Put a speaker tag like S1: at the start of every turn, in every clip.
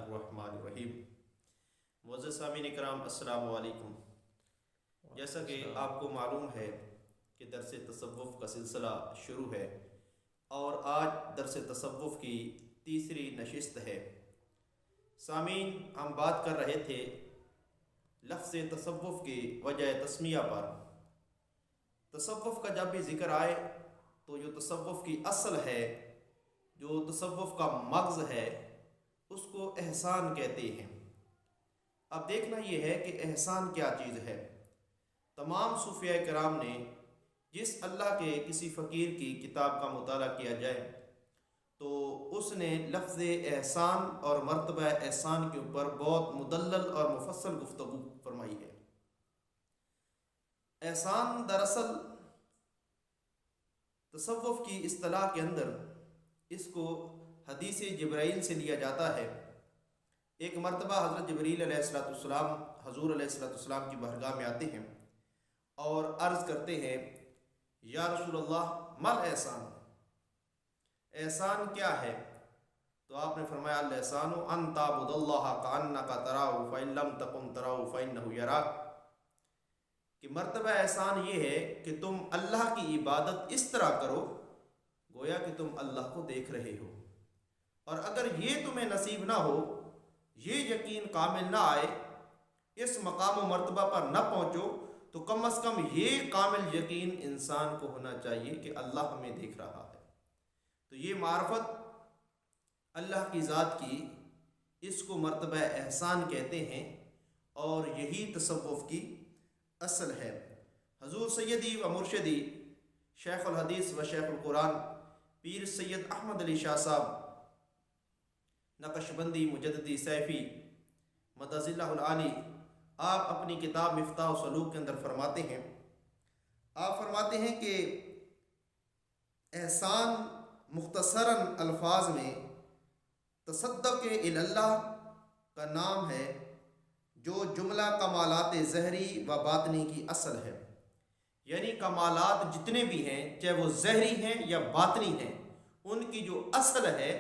S1: الرحمن الرحیم۔ معزز سامعین کرام، السلام علیکم۔ جیسا کہ آپ کو معلوم ہے کہ درس تصوف کا سلسلہ شروع ہے اور آج درس تصوف کی تیسری نشست ہے۔ سامعین، ہم بات کر رہے تھے لفظ تصوف کی وجہ تسمیہ پر۔ تصوف کا جب بھی ذکر آئے تو جو تصوف کی اصل ہے، جو تصوف کا مغز ہے، اس کو احسان کہتے ہیں۔ اب دیکھنا یہ ہے کہ احسان کیا چیز ہے۔ تمام صوفیاء کرام نے جس اللہ کے کسی فقیر کی کتاب کا مطالعہ کیا جائے تو اس نے لفظ احسان اور مرتبہ احسان کے اوپر بہت مدلل اور مفصل گفتگو فرمائی ہے۔ احسان دراصل تصوف کی اصطلاح کے اندر اس کو حدیث جبرائیل سے لیا جاتا ہے۔ ایک مرتبہ حضرت جبریل علیہ السلام حضور علیہ السلام کی بارگاہ میں آتے ہیں اور عرض کرتے ہیں، یا رسول اللہ، مل احسان، احسان کیا ہے؟ تو آپ نے فرمایا، الاحسان ان تعبد اللہ کانک تراہ فإن لم تکن تراہ فإنہ یراک، کہ مرتبہ احسان یہ ہے کہ تم اللہ کی عبادت اس طرح کرو گویا کہ تم اللہ کو دیکھ رہے ہو، اور اگر یہ تمہیں نصیب نہ ہو، یہ یقین کامل نہ آئے، اس مقام و مرتبہ پر نہ پہنچو، تو کم از کم یہ کامل یقین انسان کو ہونا چاہیے کہ اللہ ہمیں دیکھ رہا ہے۔ تو یہ معرفت اللہ کی ذات کی، اس کو مرتبہ احسان کہتے ہیں، اور یہی تصوف کی اصل ہے۔ حضور سیدی و مرشدی شیخ الحدیث و شیخ القرآن پیر سید احمد علی شاہ صاحب نقشبندی مجددی سیفی مدظ اللہ العالی، آپ اپنی کتاب مفتاح السلوک کے اندر فرماتے ہیں، آپ فرماتے ہیں کہ احسان مختصراً الفاظ میں تصدق الی اللہ کا نام ہے، جو جملہ کمالات ظاہری و باطنی کی اصل ہے۔ یعنی کمالات جتنے بھی ہیں، چاہے وہ ظاہری ہیں یا باطنی ہیں، ان کی جو اصل ہے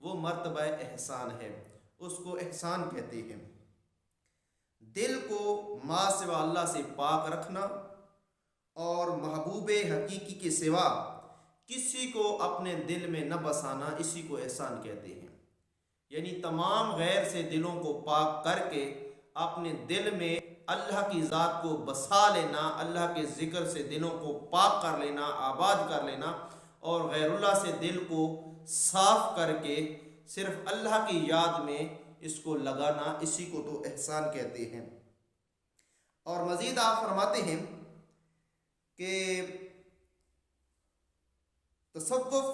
S1: وہ مرتبہ احسان ہے، اس کو احسان کہتے ہیں۔ دل کو ما سوا اللہ سے پاک رکھنا اور محبوب حقیقی کے سوا کسی کو اپنے دل میں نہ بسانا، اسی کو احسان کہتے ہیں۔ یعنی تمام غیر سے دلوں کو پاک کر کے اپنے دل میں اللہ کی ذات کو بسا لینا، اللہ کے ذکر سے دلوں کو پاک کر لینا، آباد کر لینا، اور غیر اللہ سے دل کو صاف کر کے صرف اللہ کی یاد میں اس کو لگانا، اسی کو تو احسان کہتے ہیں۔ اور مزید آپ فرماتے ہیں کہ تصوف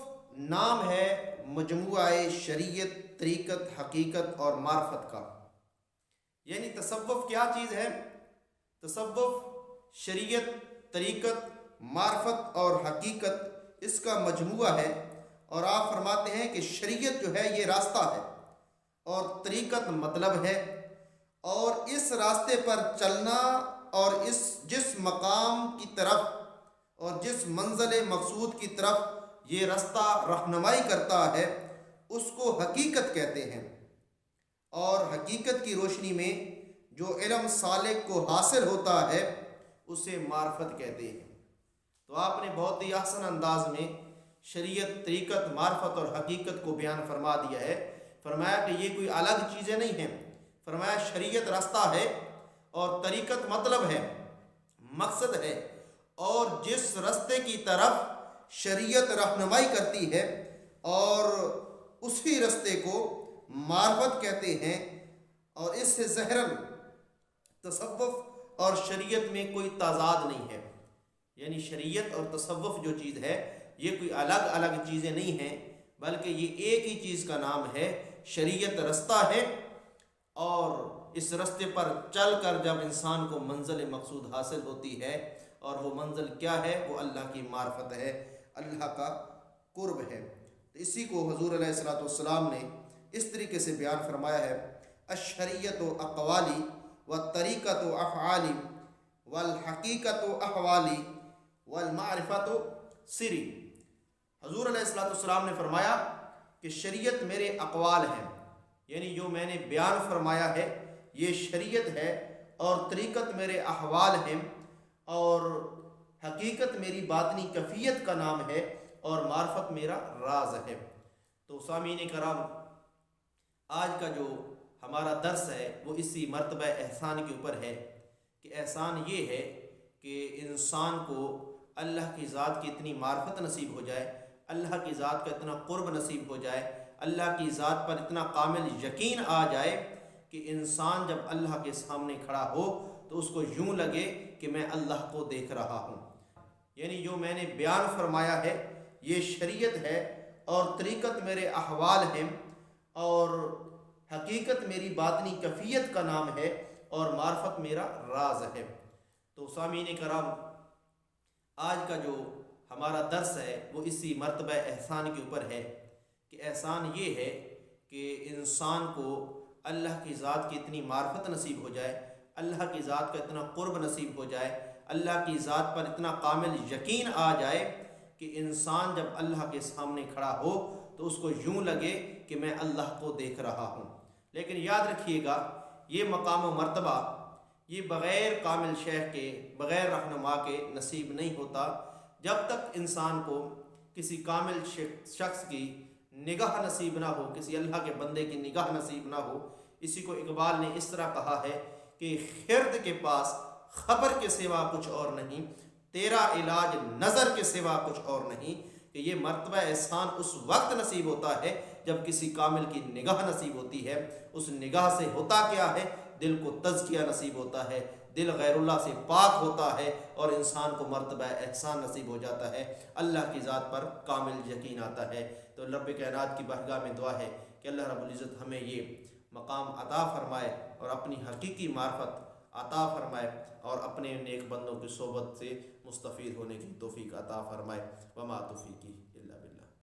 S1: نام ہے مجموعہ شریعت، طریقت، حقیقت اور معرفت کا۔ یعنی تصوف کیا چیز ہے؟ تصوف شریعت، طریقت، معرفت اور حقیقت، اس کا مجموعہ ہے۔ اور آپ فرماتے ہیں کہ شریعت جو ہے یہ راستہ ہے، اور طریقت مطلب ہے، اور اس راستے پر چلنا اور جس مقام کی طرف اور جس منزل مقصود کی طرف یہ راستہ رہنمائی کرتا ہے، اس کو حقیقت کہتے ہیں۔ اور حقیقت کی روشنی میں جو علم سالک کو حاصل ہوتا ہے اسے معرفت کہتے ہیں۔ تو آپ نے بہت ہی احسن انداز میں شریعت، طریقت، معرفت اور حقیقت کو بیان فرما دیا ہے۔ فرمایا کہ یہ کوئی الگ چیزیں نہیں ہیں، فرمایا شریعت راستہ ہے، اور طریقت مطلب ہے، مقصد ہے، اور جس راستے کی طرف شریعت رہنمائی کرتی ہے، اور اسی راستے کو معرفت کہتے ہیں۔ اور اس سے ظاہراً تصوف اور شریعت میں کوئی تضاد نہیں ہے۔ یعنی شریعت اور تصوف جو چیز ہے یہ کوئی الگ الگ چیزیں نہیں ہیں، بلکہ یہ ایک ہی چیز کا نام ہے۔ شریعت رستہ ہے، اور اس رستے پر چل کر جب انسان کو منزل مقصود حاصل ہوتی ہے، اور وہ منزل کیا ہے؟ وہ اللہ کی معرفت ہے، اللہ کا قرب ہے۔ تو اسی کو حضور علیہ السلام نے اس طریقے سے بیان فرمایا ہے، الشریعت اقوالی والطریقت افعالی والحقیقت احوالی والمعرفت سری۔ حضور علیہ السلام نے فرمایا کہ شریعت میرے اقوال ہیں، یعنی جو میں نے بیان فرمایا ہے یہ شریعت ہے اور طریقت میرے احوال ہیں اور حقیقت میری باطنی کیفیت کا نام ہے اور معرفت میرا راز ہے۔ تو سامعین کرام، آج کا جو ہمارا درس ہے وہ اسی مرتبہ احسان کے اوپر ہے کہ احسان یہ ہے کہ انسان کو اللہ کی ذات کی اتنی معرفت نصیب ہو جائے، اللہ کی ذات کا اتنا قرب نصیب ہو جائے، اللہ کی ذات پر اتنا کامل یقین آ جائے کہ انسان جب اللہ کے سامنے کھڑا ہو تو اس کو یوں لگے کہ میں اللہ کو دیکھ رہا ہوں۔ یعنی جو میں نے بیان فرمایا ہے یہ شریعت ہے اور طریقت میرے احوال ہیں اور حقیقت میری باطنی کیفیت کا نام ہے اور معرفت میرا راز ہے۔ تو سامعین کرام، آج کا جو ہمارا درس ہے وہ اسی مرتبہ احسان کے اوپر ہے کہ احسان یہ ہے کہ انسان کو اللہ کی ذات کی اتنی معرفت نصیب ہو جائے، اللہ کی ذات کا اتنا قرب نصیب ہو جائے، اللہ کی ذات پر اتنا کامل یقین آ جائے کہ انسان جب اللہ کے سامنے کھڑا ہو تو اس کو یوں لگے کہ میں اللہ کو دیکھ رہا ہوں۔ لیکن یاد رکھیے گا یہ مقام و مرتبہ یہ بغیر کامل شیخ کے، بغیر رہنما کے نصیب نہیں ہوتا جب تک انسان کو کسی کامل شخص کی نگاہ نصیب نہ ہو، کسی اللہ کے بندے کی نگاہ نصیب نہ ہو۔ اسی کو اقبال نے اس طرح کہا ہے کہ خرد کے پاس خبر کے سوا کچھ اور نہیں، تیرا علاج نظر کے سوا کچھ اور نہیں، کہ یہ مرتبہ احسان اس وقت نصیب ہوتا ہے جب کسی کامل کی نگاہ نصیب ہوتی ہے۔ اس نگاہ سے ہوتا کیا ہے؟ دل کو تزکیہ نصیب ہوتا ہے، دل غیر اللہ سے پاک ہوتا ہے اور انسان کو مرتبہ احسان نصیب ہو جاتا ہے، اللہ کی ذات پر کامل یقین آتا ہے۔ تو رب کائنات کی بارگاہ میں دعا ہے کہ اللہ رب العزت ہمیں یہ مقام عطا فرمائے اور اپنی حقیقی معرفت عطا فرمائے اور اپنے نیک بندوں کی صحبت سے مستفید ہونے کی توفیق عطا فرمائے۔ وما توفیقی